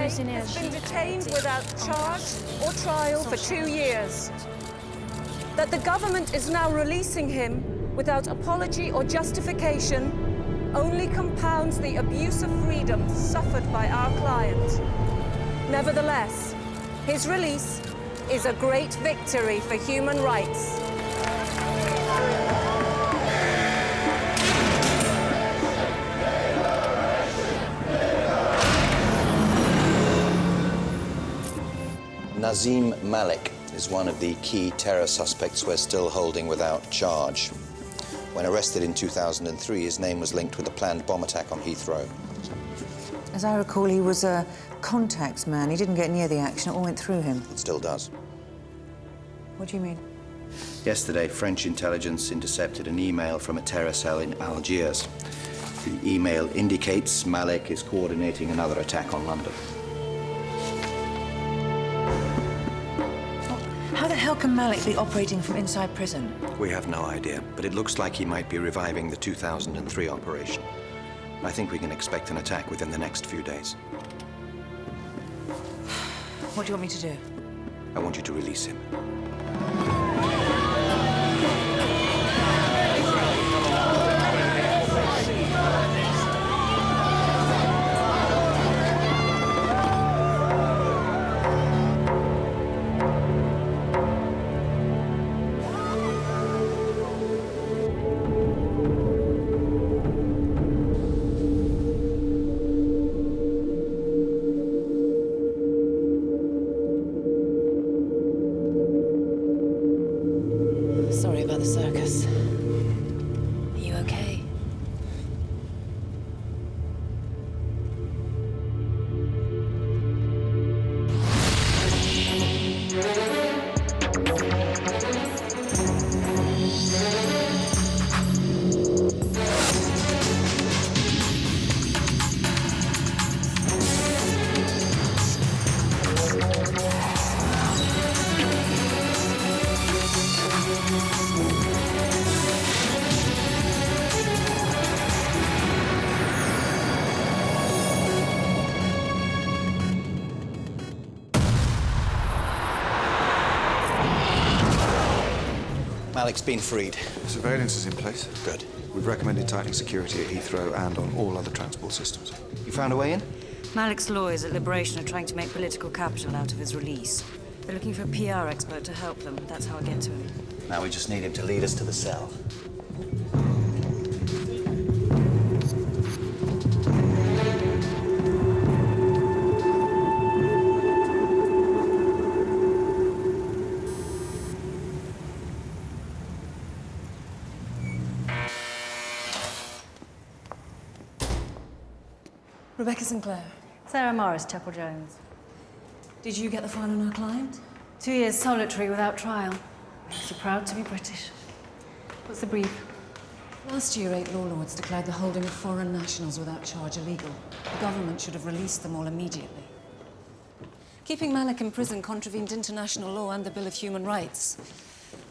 has been detained without charge or trial for 2 years. That the government is now releasing him without apology or justification only compounds the abuse of freedom suffered by our client. Nevertheless, his release is a great victory for human rights. Nazim Malik is one of the key terror suspects we're still holding without charge. When arrested in 2003, his name was linked with a planned bomb attack on Heathrow. As I recall, he was a contacts man. He didn't get near the action. It all went through him. It still does. What do you mean? Yesterday, French intelligence intercepted an email from a terror cell in Algiers. The email indicates Malik is coordinating another attack on London. How the hell can Malik be operating from inside prison? We have no idea, but it looks like he might be reviving the 2003 operation. I think we can expect an attack within the next few days. What do you want me to do? I want you to release him. Sorry about the circus. Are you okay? Malik's been freed. Surveillance is in place. Good. We've recommended tightening security at Heathrow and on all other transport systems. You found a way in? Malik's lawyers at Liberation are trying to make political capital out of his release. They're looking for a PR expert to help them. That's how I get to him. Now we just need him to lead us to the cell. Rebecca Sinclair, Sarah Morris, Chapel Jones. did you get the file on our client? 2 years solitary without trial. Makes you proud to be British. What's the brief? Last year, 8 law lords declared the holding of foreign nationals without charge illegal. The government should have released them all immediately. Keeping Malik in prison contravened international law and the Bill of Human Rights.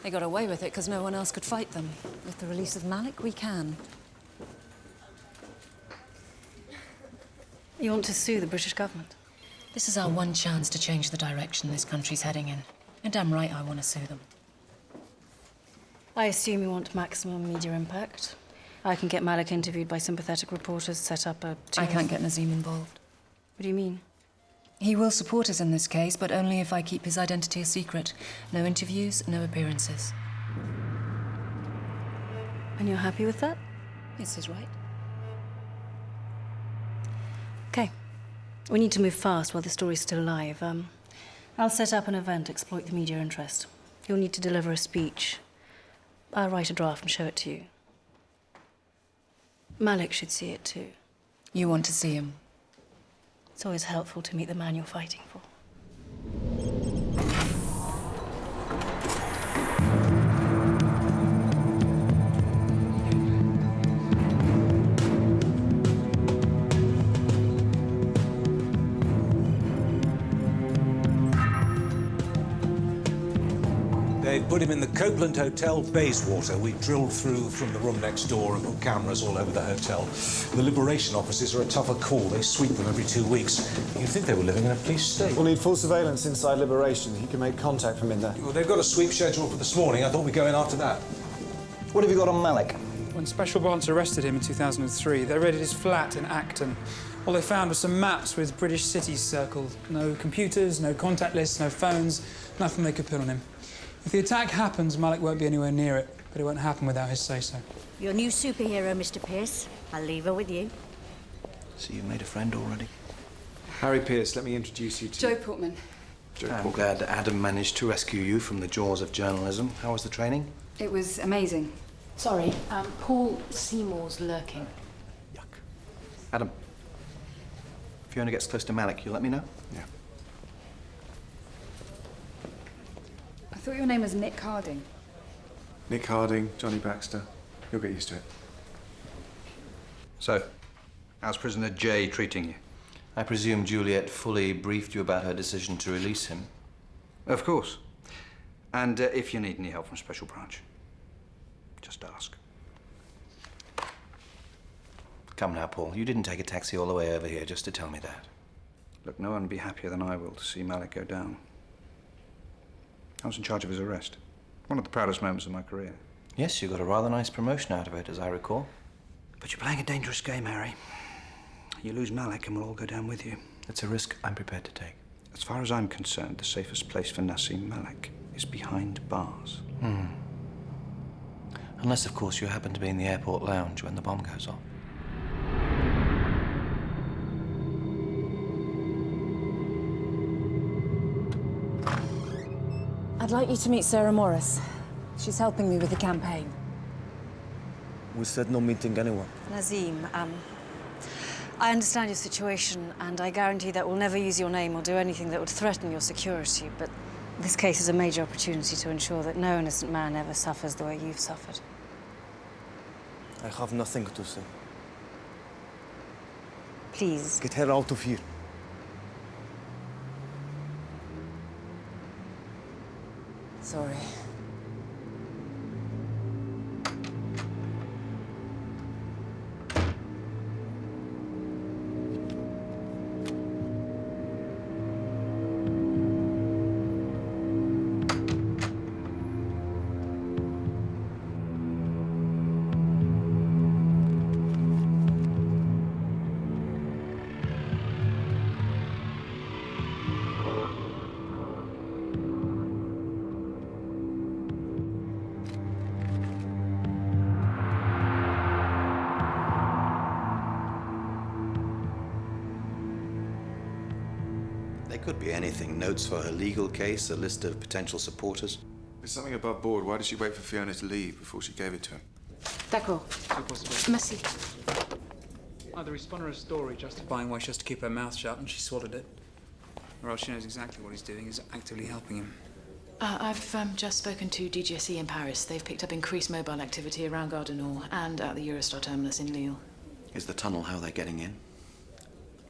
They got away with it because no one else could fight them. With the release of Malik, we can. You want to sue the British government? This is our one chance to change the direction this country's heading in. And damn right I want to sue them. I assume you want maximum media impact. I can get Malik interviewed by sympathetic reporters, set up a... I can't get Nazim involved. What do you mean? He will support us in this case, but only if I keep his identity a secret. No interviews, no appearances. And you're happy with that? It's his right. Okay. We need to move fast while the story's still live. I'll set up an event, exploit the media interest. You'll need to deliver a speech. I'll write a draft and show it to you. Malik should see it too. You want to see him? It's always helpful to meet the man you're fighting for. They've put him in the Copeland Hotel Bayswater. We drilled through from the room next door and put cameras all over the hotel. The liberation officers are a tougher call. They sweep them every 2 weeks. You'd think they were living in a police state. We'll need full surveillance inside Liberation. He can make contact from in there. Well, they've got a sweep scheduled for this morning. I thought we'd go in after that. What have you got on Malik? When Special Branch arrested him in 2003, they raided his flat in Acton. All they found was some maps with British cities circled. No computers, no contact lists, no phones, nothing they could put on him. If the attack happens, Malik won't be anywhere near it, but it won't happen without his say-so. Your new superhero, Mr. Pierce. I'll leave her with you. So you've made a friend already? Harry Pierce, let me introduce you to... Joe Portman. I'm glad Adam managed to rescue you from the jaws of journalism. How was the training? It was amazing. Sorry, Paul Seymour's lurking. Yuck. Adam, if Fiona gets close to Malik, you'll let me know? Yeah. I thought your name was Nick Harding. Nick Harding, Johnny Baxter. You'll get used to it. So, how's prisoner J treating you? I presume Juliet fully briefed you about her decision to release him? Of course. And if you need any help from Special Branch, just ask. Come now, Paul. You didn't take a taxi all the way over here just to tell me that. Look, no one would be happier than I will to see Malik go down. I was in charge of his arrest. One of the proudest moments of my career. Yes, you got a rather nice promotion out of it, as I recall. But you're playing a dangerous game, Harry. You lose Malik and we'll all go down with you. It's a risk I'm prepared to take. As far as I'm concerned, the safest place for Nazim Malik is behind bars. Unless, of course, you happen to be in the airport lounge when the bomb goes off. I'd like you to meet Sarah Morris. She's helping me with the campaign. We said no meeting anyone. Nazim, I understand your situation, and I guarantee that we'll never use your name or do anything that would threaten your security, but this case is a major opportunity to ensure that no innocent man ever suffers the way you've suffered. I have nothing to say. Please. Get her out of here. Sorry. There could be anything. Notes for her legal case, a list of potential supporters. There's something above board. Why did she wait for Fiona to leave before she gave it to him? D'accord. Merci. Either he spun her a story justifying why she has to keep her mouth shut and she swallowed it, or else she knows exactly what he's doing, is actively helping him. I've just spoken to DGSE in Paris. They've picked up increased mobile activity around Gare du Nord and at the Eurostar terminus in Lille. Is the tunnel how they're getting in?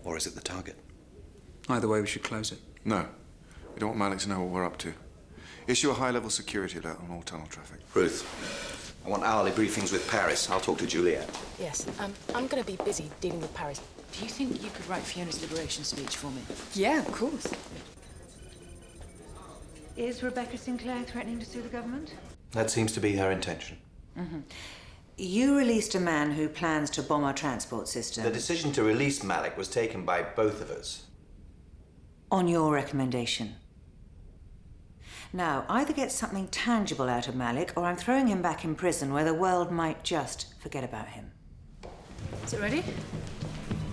Or is it the target? Either way, we should close it. No. We don't want Malik to know what we're up to. Issue a high-level security alert on all tunnel traffic. Ruth, I want hourly briefings with Paris. I'll talk to Juliet. Yes, I'm going to be busy dealing with Paris. Do you think you could write Fiona's liberation speech for me? Yeah, of course. Is Rebecca Sinclair threatening to sue the government? That seems to be her intention. You released a man who plans to bomb our transport system. The decision to release Malik was taken by both of us. On your recommendation. Now, either get something tangible out of Malik, or I'm throwing him back in prison where the world might just forget about him. Is it ready?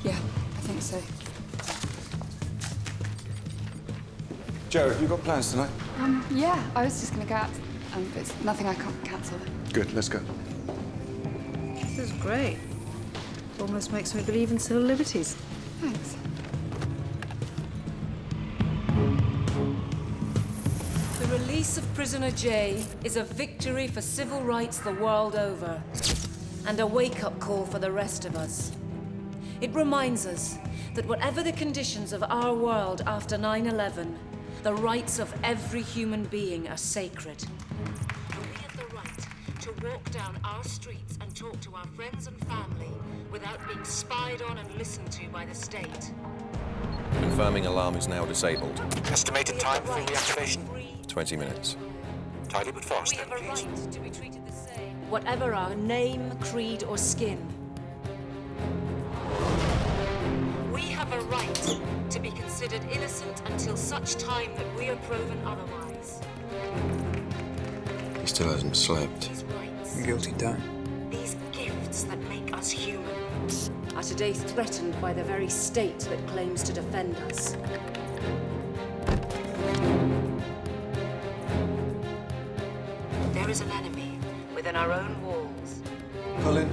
Yeah, I think so. Joe, have you got plans tonight? Yeah, I was just gonna go out. It's nothing I can't cancel. Good, let's go. This is great. Almost makes me believe in civil liberties. Thanks. The release of prisoner J is a victory for civil rights the world over, and a wake-up call for the rest of us. It reminds us that whatever the conditions of our world after 9/11, the rights of every human being are sacred. to walk down our streets and talk to our friends and family without being spied on and listened to by the state. Confirming alarm is now disabled. Estimated time for reactivation? 20 minutes. Tidy but fast, We then, have a please. right to be treated the same, whatever our name, creed, or skin. We have a right to be considered innocent until such time that we are proven otherwise. He still hasn't slept. These rights, I'm guilty, don't. these gifts that make us human, are today threatened by the very state that claims to defend us. there is an enemy within our own walls, Colin?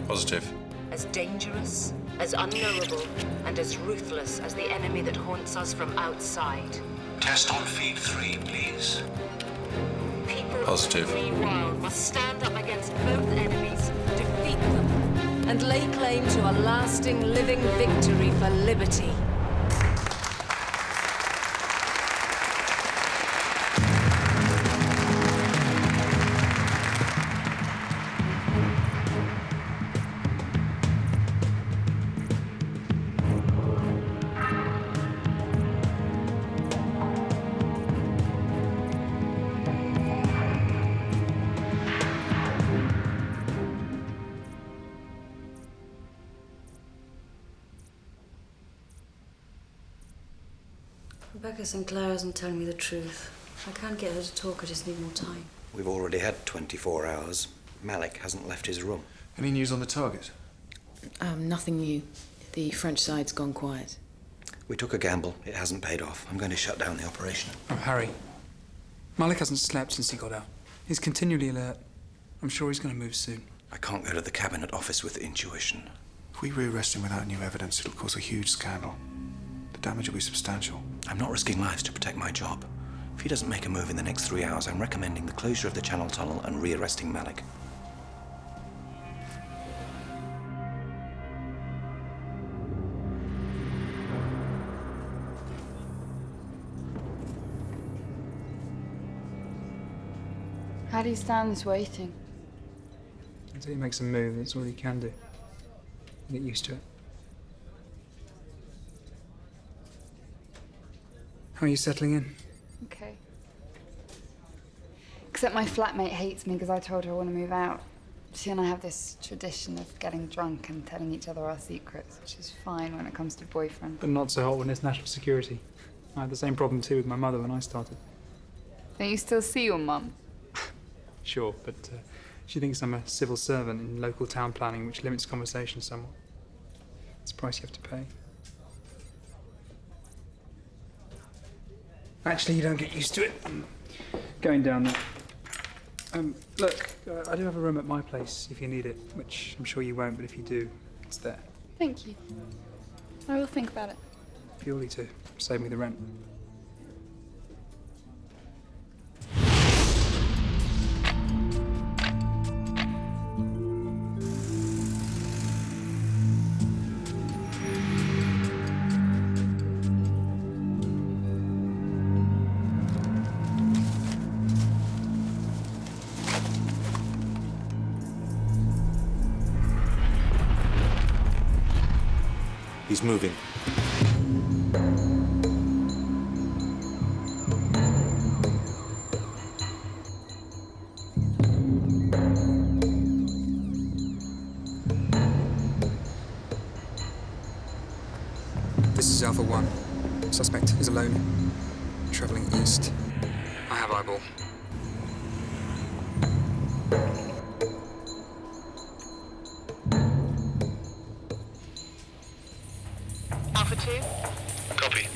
Positive. as dangerous, as unknowable, and as ruthless as the enemy that haunts us from outside. Test on feed 3, please. People Positive. of the free world must stand up against both enemies, defeat them, And lay claim to a lasting, living victory for liberty. Rebecca Sinclair isn't telling me the truth. I can't get her to talk, I just need more time. We've already had 24 hours. Malik hasn't left his room. Any news on the target? Nothing new. The French side's gone quiet. We took a gamble. It hasn't paid off. I'm going to shut down the operation. Oh, Harry. Malik hasn't slept since he got out. He's continually alert. I'm sure he's going to move soon. I can't go to the cabinet office with intuition. If we rearrest him without new evidence, it'll cause a huge scandal. The damage will be substantial. I'm not risking lives to protect my job. If he doesn't make a move in the next 3 hours, I'm recommending the closure of the Channel Tunnel and rearresting Malik. How do you stand this waiting? Until he makes a move, that's all he can do. Get used to it. How are you settling in? Okay. Except my flatmate hates me because I told her I want to move out. She and I have this tradition of getting drunk and telling each other our secrets, which is fine when it comes to boyfriend. But not so hot when it's national security. I had the same problem too with my mother when I started. Don't you still see your mum? Sure, but she thinks I'm a civil servant in local town planning, which limits conversation somewhat. It's a price you have to pay. Actually, you don't get used to it. Going down there. Look, I do have a room at my place if you need it, which I'm sure you won't, but if you do, it's there. Thank you. I will think about it. Purely to save me the rent. He's moving. This is Alpha 1. Suspect is alone, traveling east. I have eyeball. Alpha 2? Copy.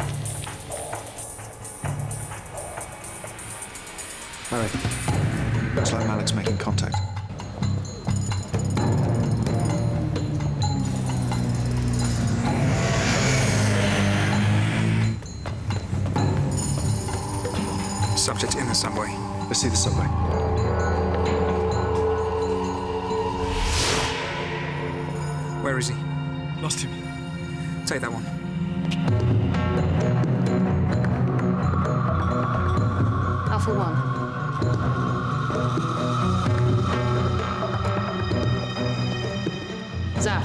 Harry, looks like Malik's making contact. Subject in the subway. Let's see the subway. Where is he? Lost him. Take that one. Alpha 1. Zaf.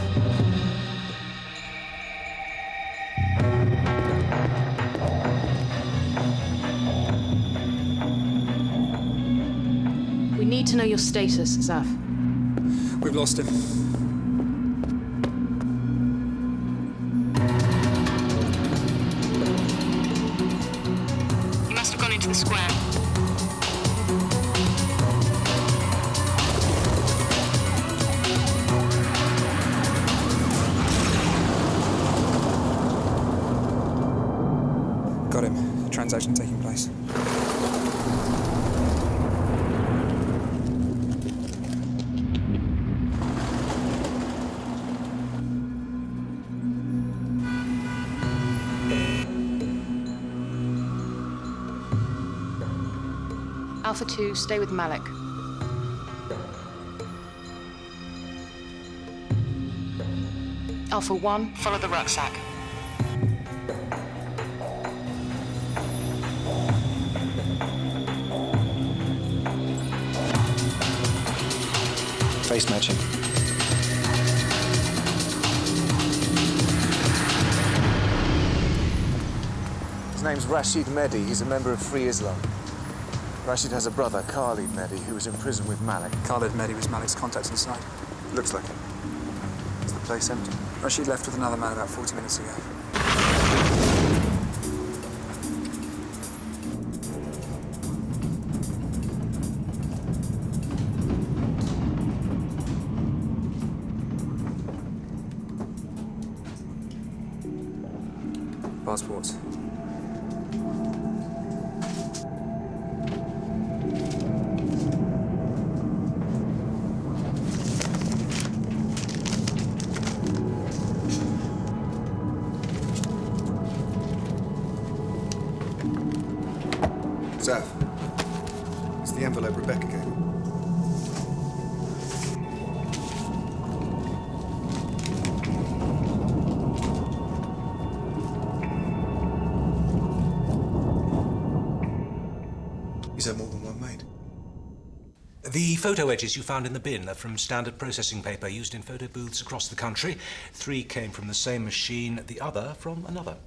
We need to know your status, Zaf. We've lost him. He must have gone into the square. Got him. Transaction taking place. Alpha 2, stay with Malik. Alpha 1, follow the rucksack. Face matching. His name's Rashid Mehdi. He's a member of Free Islam. Rashid has a brother, Khalid Mehdi, who was in prison with Malik. Khalid Mehdi was Malik's contact inside. Looks like it. Is the place empty? Rashid left with another man about 40 minutes ago. Passports. Zaf, it's the envelope Rebecca gave me. Is there more than one made? The photo edges you found in the bin are from standard processing paper used in photo booths across the country. 3 came from the same machine, the other from another.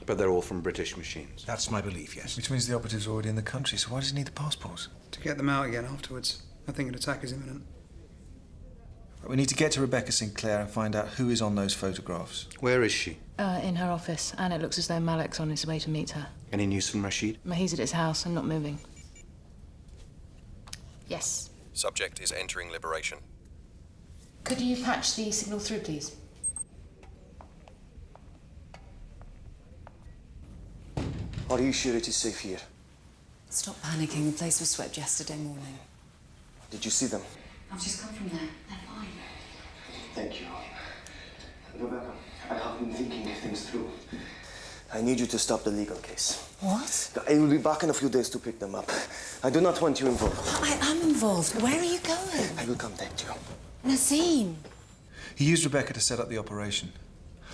But they're all from British machines. That's my belief, yes. Which means the operative's already in the country, so why does he need the passports? To get them out again afterwards. I think an attack is imminent. We need to get to Rebecca Sinclair and find out who is on those photographs. Where is she? In her office, and it looks as though Malik's on his way to meet her. Any news from Rashid? He's at his house and not moving. Yes. Subject is entering liberation. Could you patch the signal through, please? Are you sure it is safe here? Stop panicking. The place was swept yesterday morning. Did you see them? I've just come from there. They're fine. Thank you. Rebecca, I have been thinking things through. I need you to stop the legal case. What? I will be back in a few days to pick them up. I do not want you involved. I am involved. Where are you going? I will contact you. Nazim. He used Rebecca to set up the operation.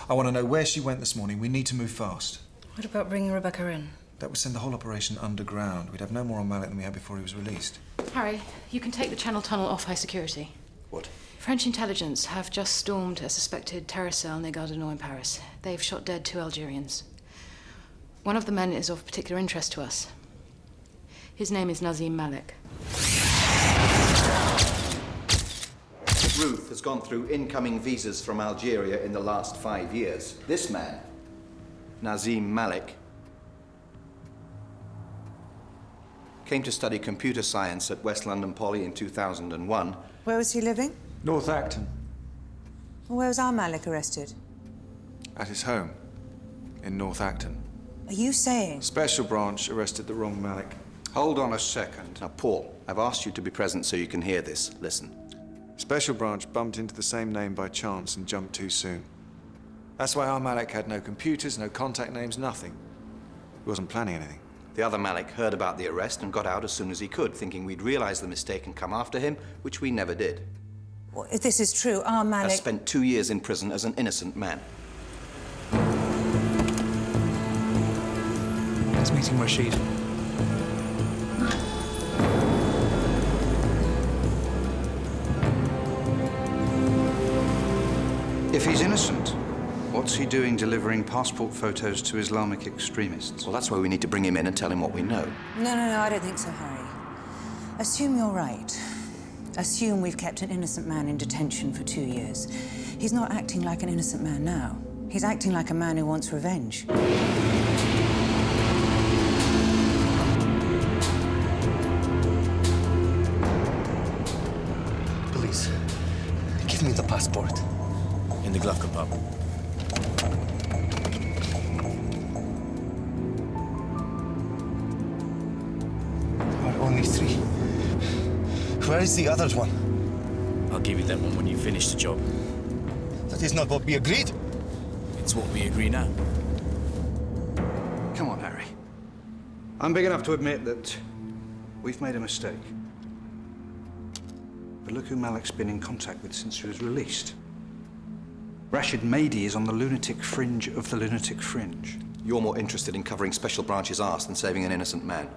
I want to know where she went this morning. We need to move fast. What about bringing Rebecca in? That would send the whole operation underground. We'd have no more on Malik than we had before he was released. Harry, you can take the Channel Tunnel off high security. What? French intelligence have just stormed a suspected terror cell near Gare du Nord in Paris. They've shot dead 2 Algerians. One of the men is of particular interest to us. His name is Nazim Malik. Ruth has gone through incoming visas from Algeria in the last 5 years. This man, Nazim Malik, came to study computer science at West London Poly in 2001. Where was he living? North Acton. Where was our Malik arrested? At his home, in North Acton. Are you saying? Special branch arrested the wrong Malik. Hold on a second. Now, Paul, I've asked you to be present so you can hear this. Listen. Special branch bumped into the same name by chance and jumped too soon. That's why our Malik had no computers, no contact names, nothing. He wasn't planning anything. The other Malik heard about the arrest and got out as soon as he could, thinking we'd realize the mistake and come after him, which we never did. Well, if this is true, our Malik... Has spent 2 years in prison as an innocent man. He's meeting Rashid. If he's innocent, what's he doing delivering passport photos to Islamic extremists? Well, that's why we need to bring him in and tell him what we know. No, I don't think so, Harry. Assume you're right. Assume we've kept an innocent man in detention for 2 years. He's not acting like an innocent man now. He's acting like a man who wants revenge. Please, give me the passport. In the glove compartment. There are only 3. Where is the other one? I'll give you that one when you finish the job. That is not what we agreed. It's what we agree now. Come on, Harry. I'm big enough to admit that we've made a mistake. But look who Malik's been in contact with since he was released. Rashid Mahdi is on the lunatic fringe of the lunatic fringe. You're more interested in covering Special Branch's arse than saving an innocent man.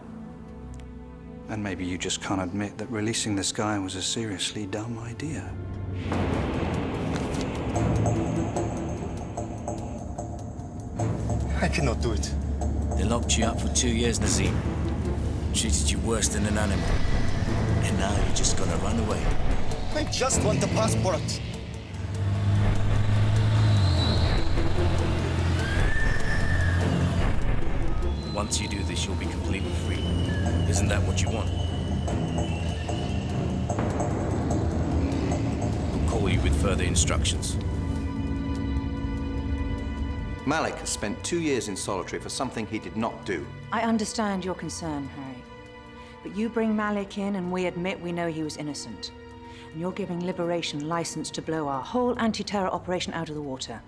And maybe you just can't admit that releasing this guy was a seriously dumb idea. I cannot do it. They locked you up for 2 years, Nazim. Treated you worse than an animal. And now you're just gonna run away. I just want the passport. Once you do this, you'll be completely free. Isn't that what you want? We'll call you with further instructions. Malik has spent 2 years in solitary for something he did not do. I understand your concern, Harry. But you bring Malik in and we admit we know he was innocent. And you're giving Liberation license to blow our whole anti-terror operation out of the water.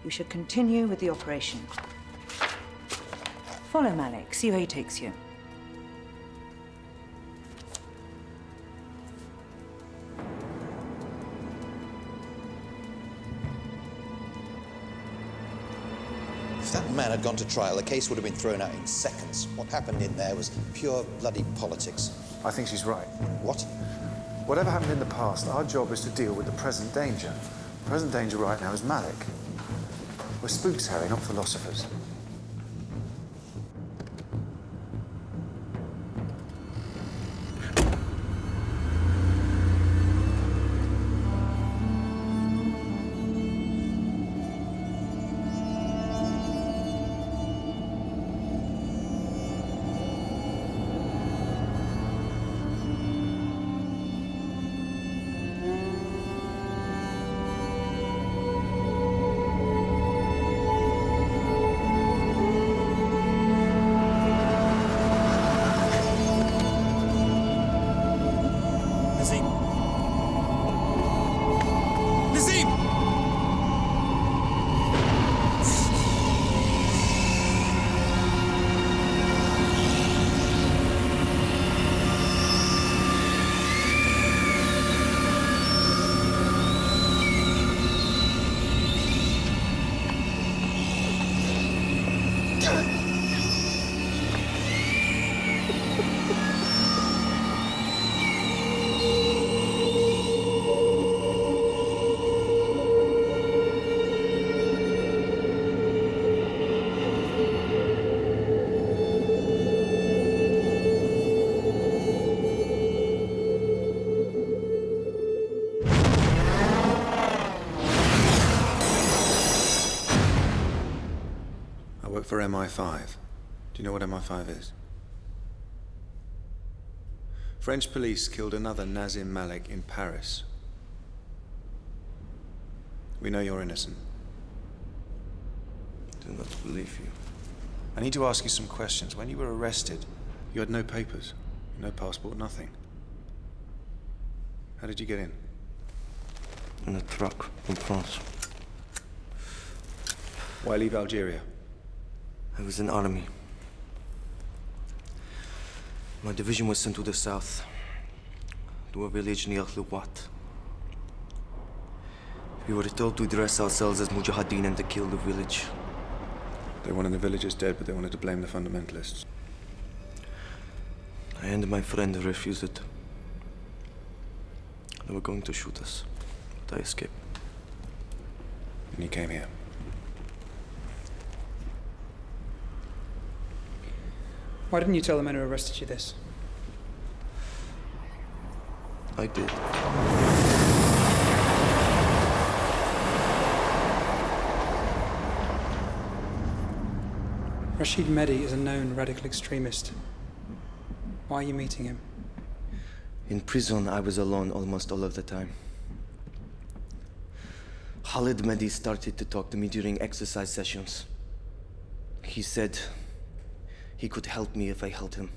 You should continue with the operation. Follow Malik, see where he takes you. If that man had gone to trial, the case would have been thrown out in seconds. What happened in there was pure bloody politics. I think she's right. What? Whatever happened in the past, our job is to deal with the present danger. The present danger right now is Malik. We're spooks, Harry, not philosophers. For MI5. Do you know what MI5 is? French police killed another Nazim Malik in Paris. We know you're innocent. I do not believe you. I need to ask you some questions. When you were arrested, you had no papers, no passport, nothing. How did you get in? In a truck from France. Why leave Algeria? I was in the army. My division was sent to the south, to a village near Louat. We were told to dress ourselves as mujahideen and to kill the village. They wanted the villagers dead, but they wanted to blame the fundamentalists. I and my friend refused it. They were going to shoot us. I escaped. And you came here. Why didn't you tell the men who arrested you this? I did. Rashid Mehdi is a known radical extremist. Why are you meeting him? In prison, I was alone almost all of the time. Khalid Mehdi started to talk to me during exercise sessions. He said he could help me if I helped him.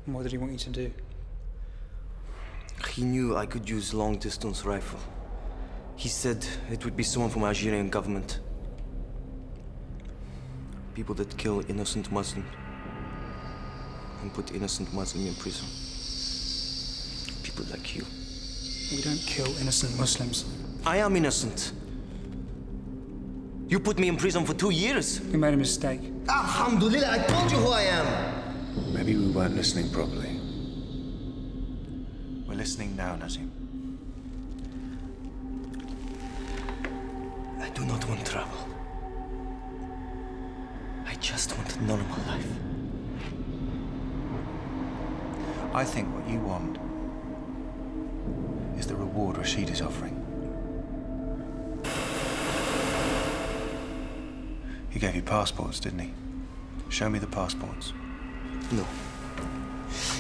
And what did he want you to do? He knew I could use long-distance rifle. He said it would be someone from Algerian government. People that kill innocent Muslims and put innocent Muslims in prison. People like you. We don't kill innocent Muslims. I am innocent. You put me in prison for 2 years. You made a mistake. Alhamdulillah, I told you who I am. Maybe we weren't listening properly. We're listening now, Nazim. I do not want trouble. I just want a normal life. I think what you want is the reward Rashid is offering. He gave you passports, didn't he? Show me the passports. No.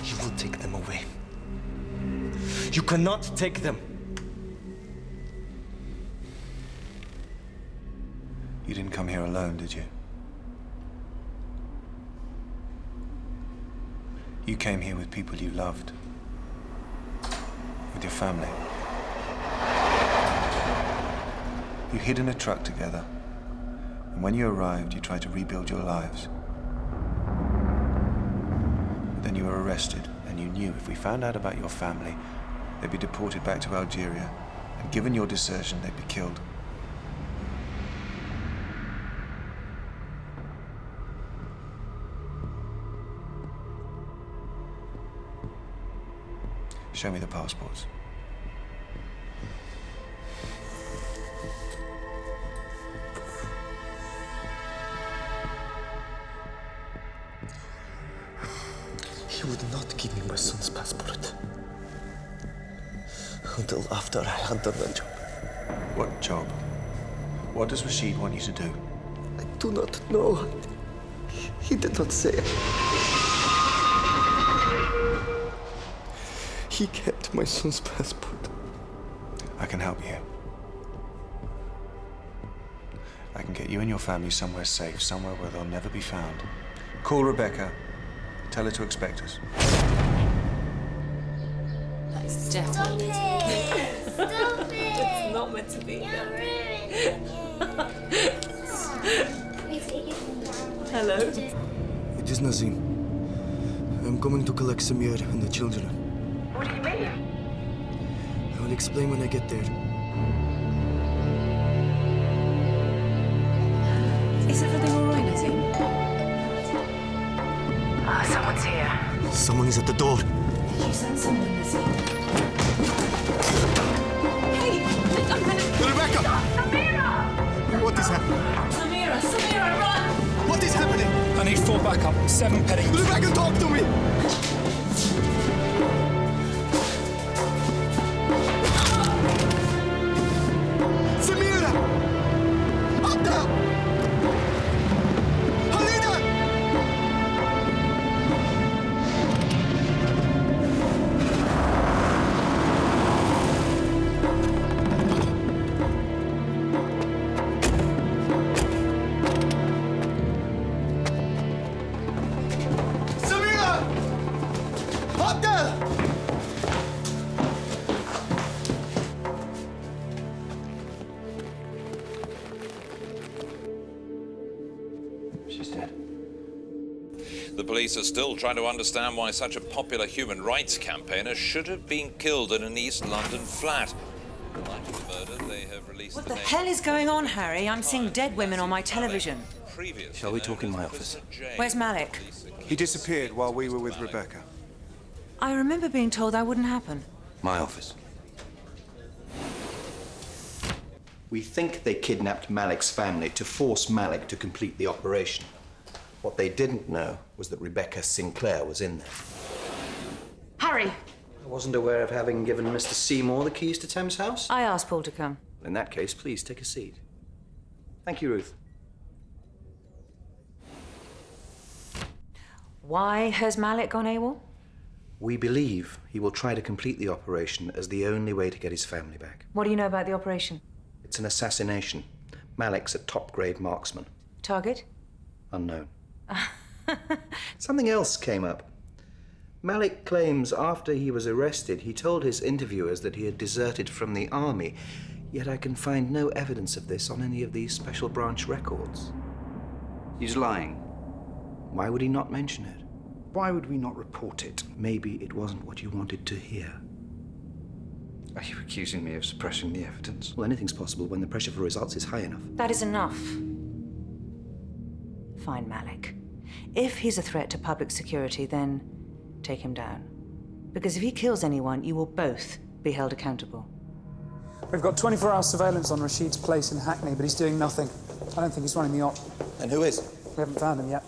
You will take them away. You cannot take them. You didn't come here alone, did you? You came here with people you loved. With your family. You hid in a truck together. And when you arrived, you tried to rebuild your lives. But then you were arrested, and you knew if we found out about your family, they'd be deported back to Algeria. And given your desertion, they'd be killed. Show me the passports. He would not give me my son's passport. Until after I had done the job. What job? What does Rashid want you to do? I do not know. He did not say. He kept my son's passport. I can help you. I can get you and your family somewhere safe, somewhere where they'll never be found. Call Rebecca. Tell her to expect us. That's definitely Stop it! It's not meant to be. Hello? It is Nazim. I'm coming to collect Samir and the children. What do you mean? I will explain when I get there. Is everything all right, Nazim? Someone's here. Someone is at the door. Did you send someone, Nazim? Hey! I'm gonna... Rebecca! Samira! What is happening? Samira, run! What is happening? I need 4 backup, 7 petting. Rebecca, talk to me! Samira! Abda! Halida! Samira! Abda! She's dead. The police are still trying to understand why such a popular human rights campaigner should have been killed in an East London flat. In light of the murder, they have released What the the name hell is going on, Harry? I'm seeing dead women on my television. Shall we talk in my office? Where's Malik? He disappeared while we were with Rebecca. I remember being told that wouldn't happen. My office. We think they kidnapped Malik's family to force Malik to complete the operation. What they didn't know was that Rebecca Sinclair was in there. Harry! I wasn't aware of having given Mr. Seymour the keys to Thames House. I asked Paul to come. In that case, please take a seat. Thank you, Ruth. Why has Malik gone AWOL? We believe he will try to complete the operation as the only way to get his family back. What do you know about the operation? It's an assassination. Malik's a top-grade marksman. Target? Unknown. Something else came up. Malik claims after he was arrested, he told his interviewers that he had deserted from the army, yet I can find no evidence of this on any of these special branch records. He's lying. Why would he not mention it? Why would we not report it? Maybe it wasn't what you wanted to hear. Are you accusing me of suppressing the evidence? Well, anything's possible when the pressure for results is high enough. That is enough. Find Malik. If he's a threat to public security, then take him down. Because if he kills anyone, you will both be held accountable. We've got 24-hour surveillance on Rashid's place in Hackney, but he's doing nothing. I don't think he's running the op. And who is? We haven't found him yet.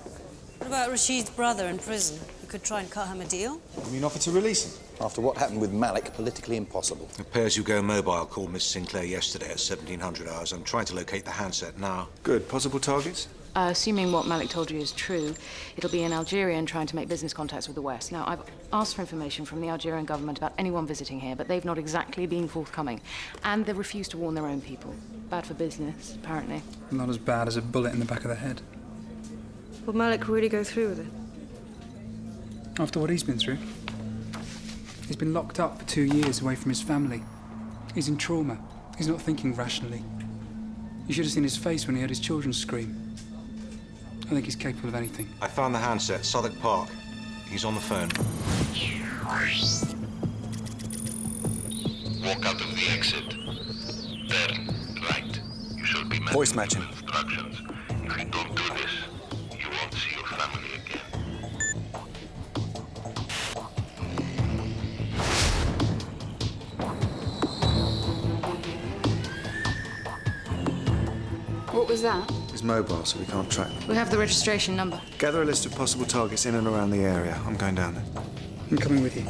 What about Rashid's brother in prison? We could try and cut him a deal. You mean offer to release him? After what happened with Malik, politically impossible. The pay-as-you-go mobile called Miss Sinclair yesterday at 1700 hours. I'm trying to locate the handset now. Good. Possible targets? Assuming what Malik told you is true, it'll be an Algerian trying to make business contacts with the West. Now, I've asked for information from the Algerian government about anyone visiting here, but they've not exactly been forthcoming. And they've refused to warn their own people. Bad for business, apparently. Not as bad as a bullet in the back of the head. Will Malik really go through with it? After what he's been through. He's been locked up for 2 years away from his family. He's in trauma. He's not thinking rationally. You should have seen his face when he heard his children scream. I think he's capable of anything. I found the handset, Southwark Park. He's on the phone. Walk out of the exit. Turn right. You should be met Voice matching. with instructions. If you don't do this, you won't see your family again. What was that? He's mobile, so we can't track them. We have the registration number. Gather a list of possible targets in and around the area. I'm going down there. I'm coming with you.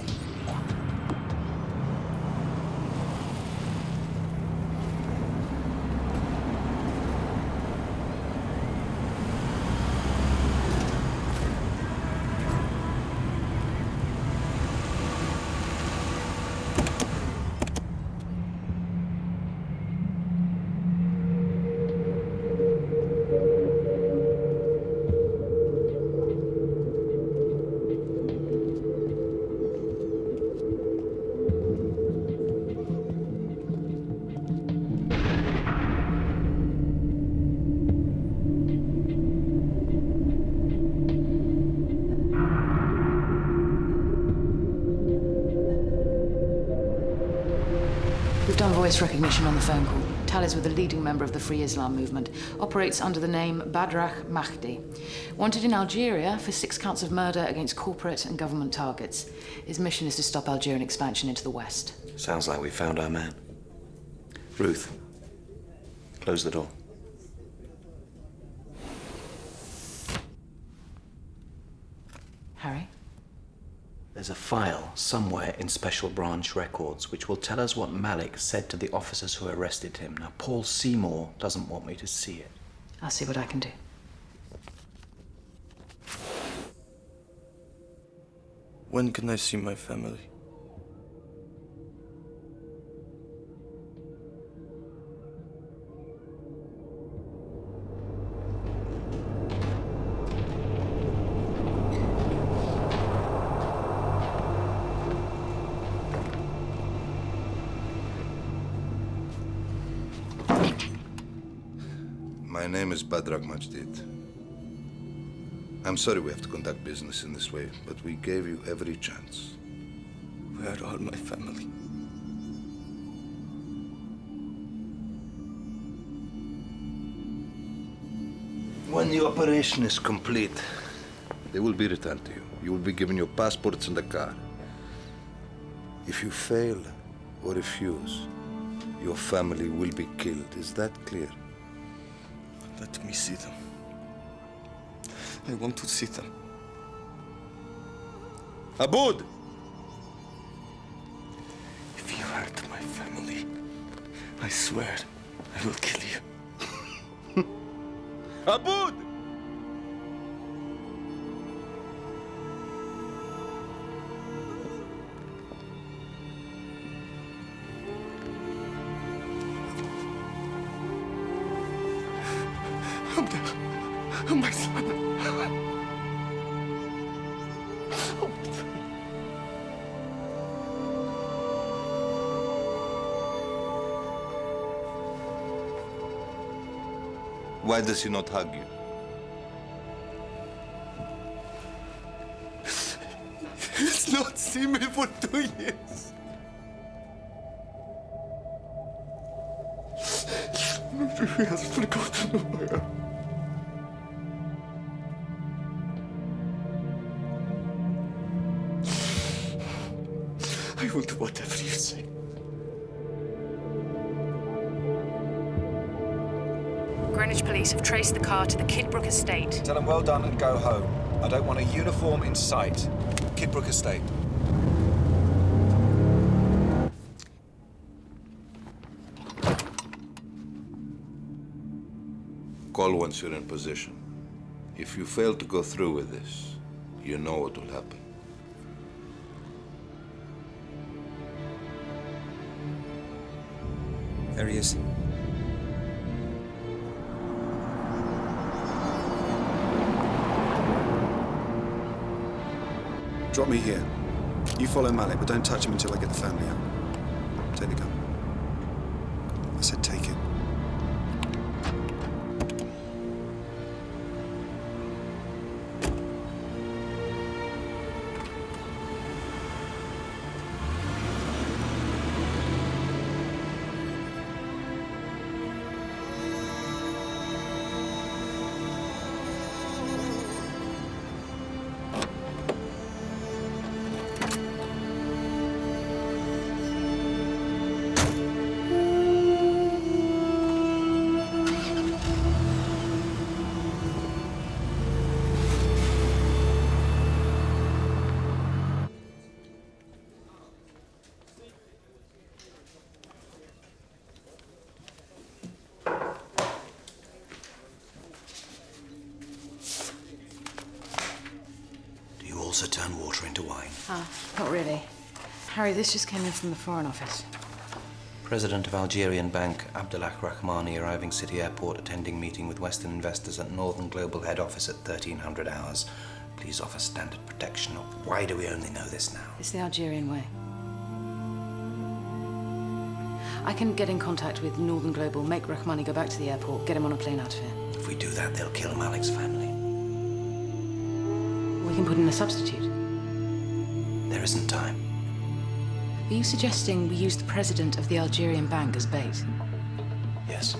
We've done voice recognition on the phone call. Tallies with a leading member of the Free Islam movement. Operates under the name Badrach Mahdi. Wanted in Algeria for 6 counts of murder against corporate and government targets. His mission is to stop Algerian expansion into the West. Sounds like we found our man. Ruth, close the door. Harry? There's a file somewhere in Special Branch records which will tell us what Malik said to the officers who arrested him. Now, Paul Seymour doesn't want me to see it. I'll see what I can do. When can I see my family? My name is Badrach Majdid. I'm sorry we have to conduct business in this way, but we gave you every chance. Where are all my family? When the operation is complete, they will be returned to you. You will be given your passports and the car. If you fail or refuse, Your family will be killed. Is that clear? Let me see them. I want to see them. Aboud! If you hurt my family, I swear I will kill you. Aboud! Oh, my son. Why does he not hug you? He's not seen me for 2 years. He has forgotten who I am. I will do whatever you say. Greenwich police have traced the car to the Kidbrook estate. Tell them well done and go home. I don't want a uniform in sight. Kidbrook estate. Call once you're in position. If you fail to go through with this, you know what will happen. There he is. Drop me here. You follow Malik, but don't touch him until I get the family out. Take the gun. I said take it. Also turn water into wine. Ah, not really. Harry, this just came in from the Foreign Office. President of Algerian Bank, Abdullah Rahmani, arriving City Airport, attending meeting with Western investors at Northern Global Head Office at 1300 hours. Please offer standard protection. Why do we only know this now? It's the Algerian way. I can get in contact with Northern Global, make Rahmani go back to the airport, get him on a plane out of here. If we do that, they'll kill Malik's family. We can put in a substitute. There isn't time. Are you suggesting we use the president of the Algerian bank as bait? Yes.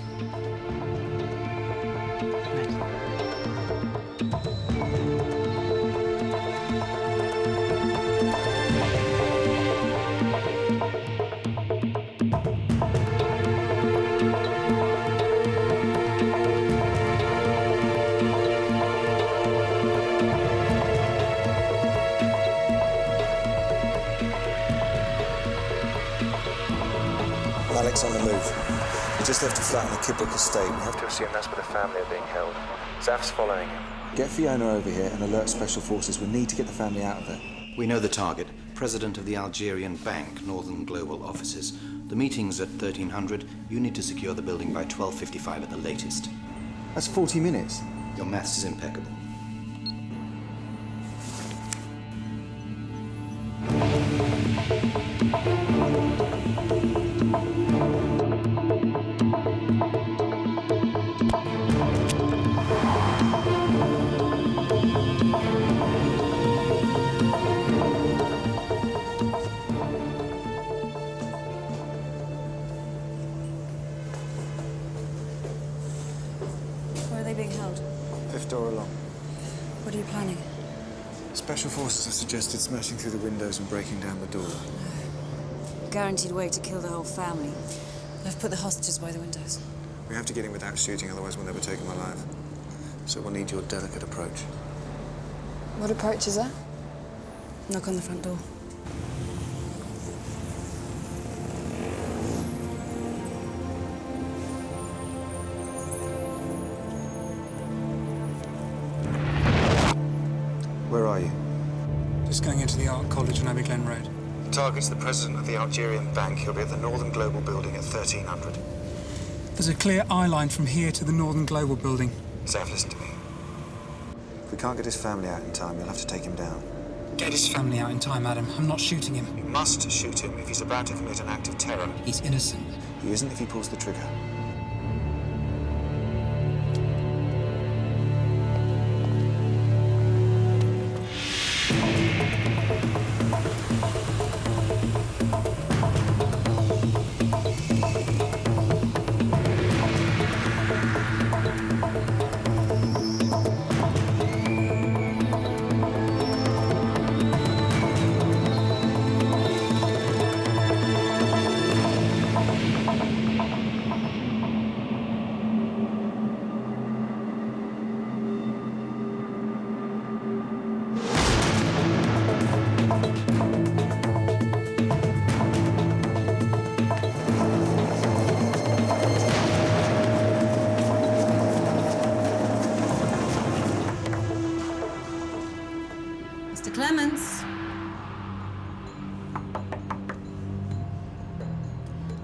Malik's on the move. He just left a flat in the Kidbrook estate. We have to assume that's where the family are being held. Zaf's following him. Get Fiona over here and alert Special Forces. We need to get the family out of there. We know the target. President of the Algerian Bank, Northern Global offices. The meeting's at 1300. You need to secure the building by 12:55 at the latest. That's 40 minutes. Your maths is impeccable. Where are they being held? Fifth door along. What are you planning? Special Forces have suggested smashing through the windows and breaking down the door. Guaranteed way to kill the whole family. I've put the hostages by the windows. We have to get in without shooting, otherwise we'll never take him alive. So we'll need your delicate approach. What approach is that? Knock on the front door. Where are you? Just going into the Art College on Abbey Glen Road. The target's the president of the Algerian bank. He'll be at the Northern Global building at 1300. There's a clear eye line from here to the Northern Global building. Zaf, listen to me. If we can't get his family out in time, you'll have to take him down. Get his family out in time, Adam. I'm not shooting him. You must shoot him if he's about to commit an act of terror. He's innocent. He isn't if he pulls the trigger.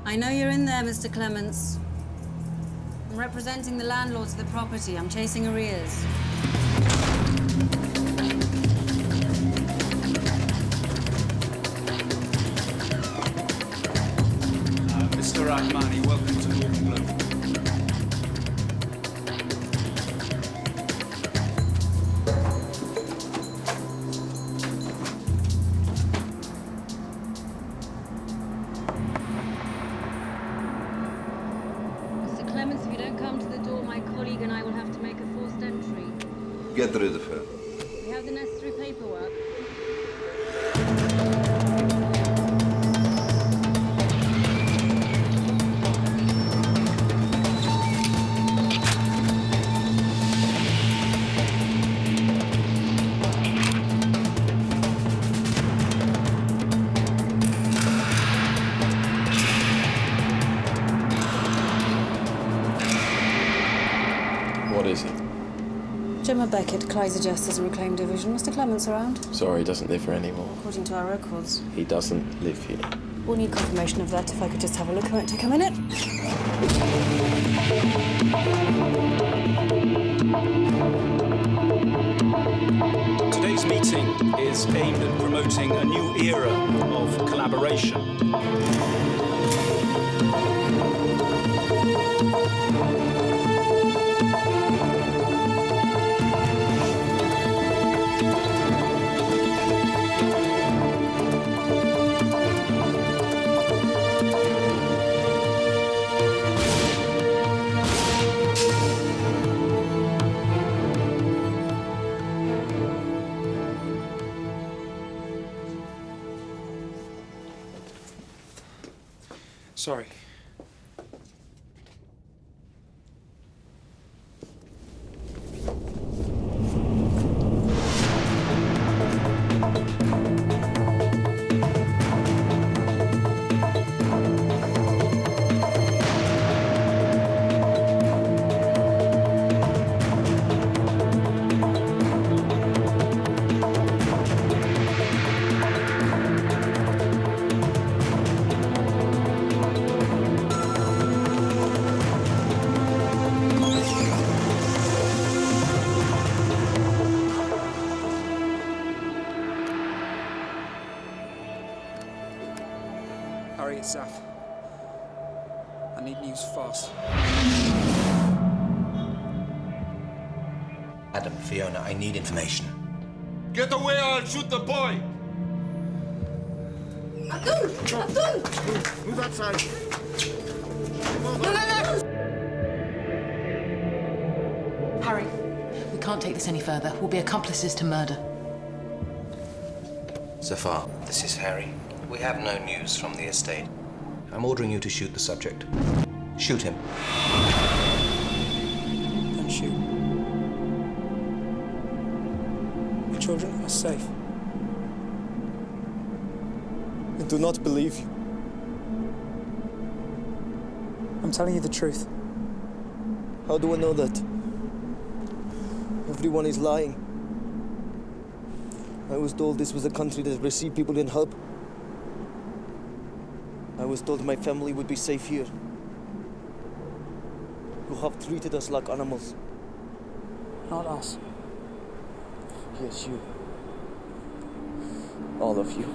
I know you're in there, Mr. Clements. I'm representing the landlords of the property. I'm chasing arrears. Mr. Rahmani, welcome to Northern Global. Get rid of her. We have the necessary paperwork. What is it? Gemma Beckett, Kleiser Jesters and Reclaimed Division. Mr. Clements around? Sorry, he doesn't live here anymore. According to our records. He doesn't live here. We'll need confirmation of that. If I could just have a look, it won't take a minute. Today's meeting is aimed at promoting a new era of collaboration. Sorry. Harry, it's Zaf. I need news fast. Adam, Fiona, I need information. Get away or I'll shoot the boy! Abdul! Abdul! Move outside. No! Harry, we can't take this any further. We'll be accomplices to murder. So far, this is Harry. We have no news from the estate. I'm ordering you to shoot the subject. Shoot him. Don't shoot. Your children are safe. I do not believe you. I'm telling you the truth. How do I know that? Everyone is lying. I was told this was a country that received people in help. I was told my family would be safe here. You have treated us like animals. Not us. Yes, you. All of you.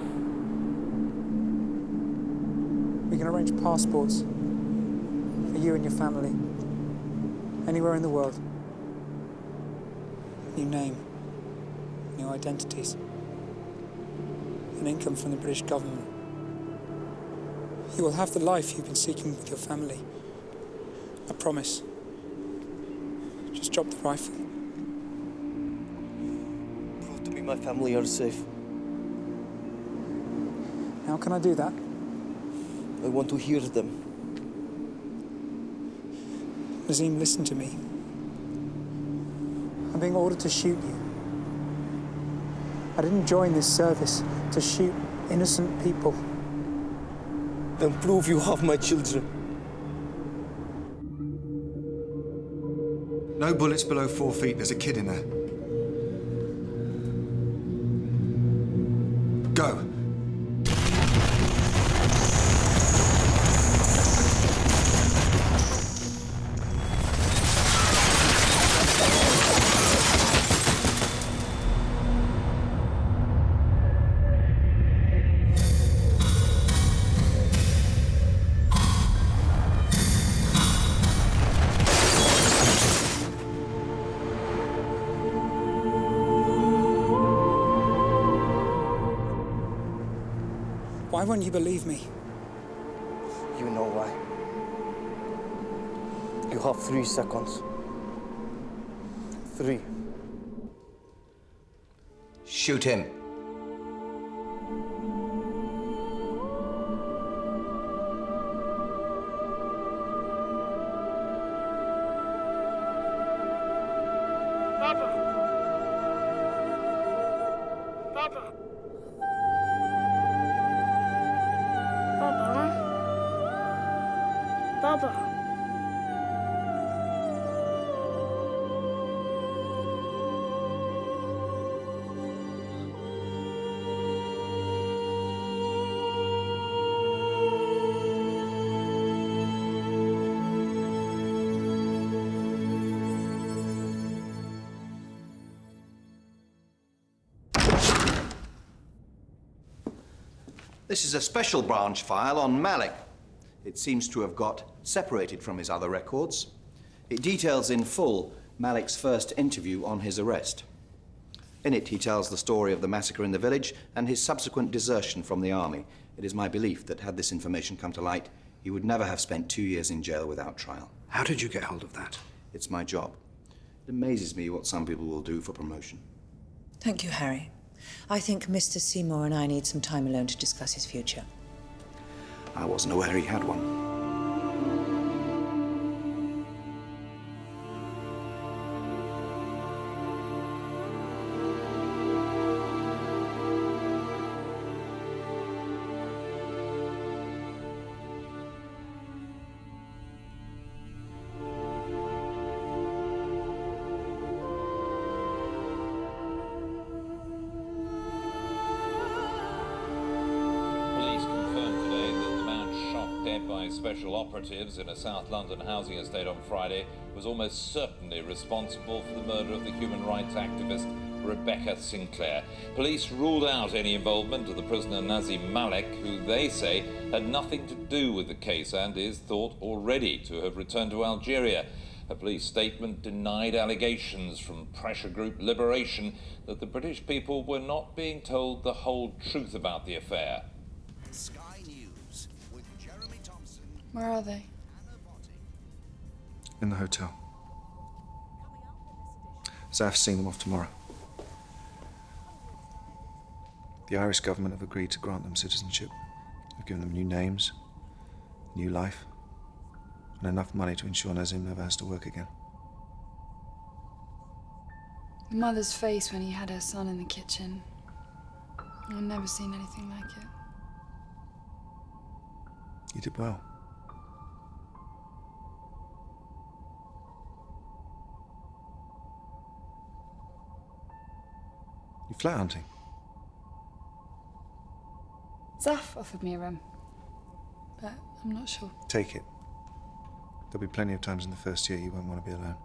We can arrange passports for you and your family. Anywhere in the world. New name. New identities. An income from the British government. You will have the life you've been seeking with your family. I promise. Just drop the rifle. Prove to me my family are safe. How can I do that? I want to hear them. Nazim, listen to me. I'm being ordered to shoot you. I didn't join this service to shoot innocent people. Then prove you have my children. No bullets below 4 feet. There's a kid in there. Go. Why won't you believe me? You know why. You have 3 seconds. 3. Shoot him. Papa! Papa! Papa. This is a special branch file on Malik. It seems to have got separated from his other records. It details in full Malik's first interview on his arrest. In it, he tells the story of the massacre in the village and his subsequent desertion from the army. It is my belief that had this information come to light, he would never have spent 2 years in jail without trial. How did you get hold of that? It's my job. It amazes me what some people will do for promotion. Thank you, Harry. I think Mr. Seymour and I need some time alone to discuss his future. I wasn't aware he had one. By special operatives in a South London housing estate on Friday was almost certainly responsible for the murder of the human rights activist Rebecca Sinclair. Police ruled out any involvement of the prisoner Nazim Malik, who they say had nothing to do with the case and is thought already to have returned to Algeria. A police statement denied allegations from pressure group Liberation that the British people were not being told the whole truth about the affair. Where are they? In the hotel. Zaf's seeing them off tomorrow. The Irish government have agreed to grant them citizenship. They've given them new names, new life, and enough money to ensure Nazim never has to work again. The mother's face when he had her son in the kitchen. I've never seen anything like it. You did well. You flat hunting? Zaf offered me a room, but I'm not sure. Take it. There'll be plenty of times in the first year you won't want to be alone.